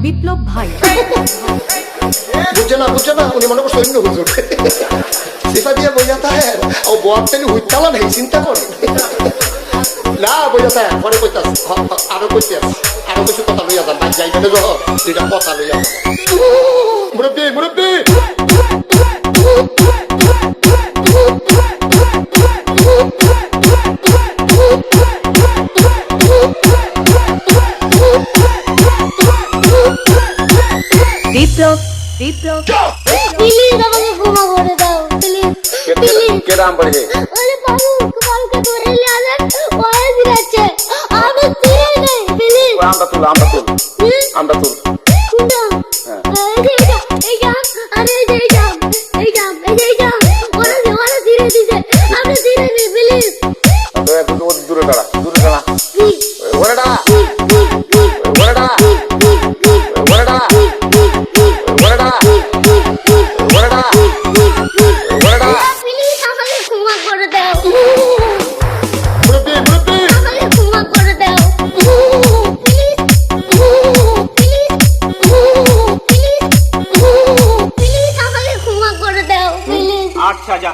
বিপ্লব ভাই বুঝছে না উনি মনে করছে সৈন্য হুজুর সিফা দিয়ে বোঝাতে হয় ও বোয়ারতেন হুইতালা নেই চিন্তা করে না বোঝাতে হয় পরে কইতে আরো কইতে আরো কিছু কথা লইয়া যান ভাই যাইতে যখন দুইটা কথা লইয়া মুরব্বী বিপ্লব প্লিজ আমাকে ক্ষমা করে দাও প্লিজ কেরাম পড়ে ওরে বাবুকে ধরে নিয়ে আসেন ওরে দিচ্ছে আমি তীরে নেই প্লিজ আমরা তুল কোনটা এই জাম আরে এই জাম ওরা তীরে দিছে আমি তীরে নেই প্লিজ দূরে দাঁড়া ওরে দাঁড়া আচ্ছা যা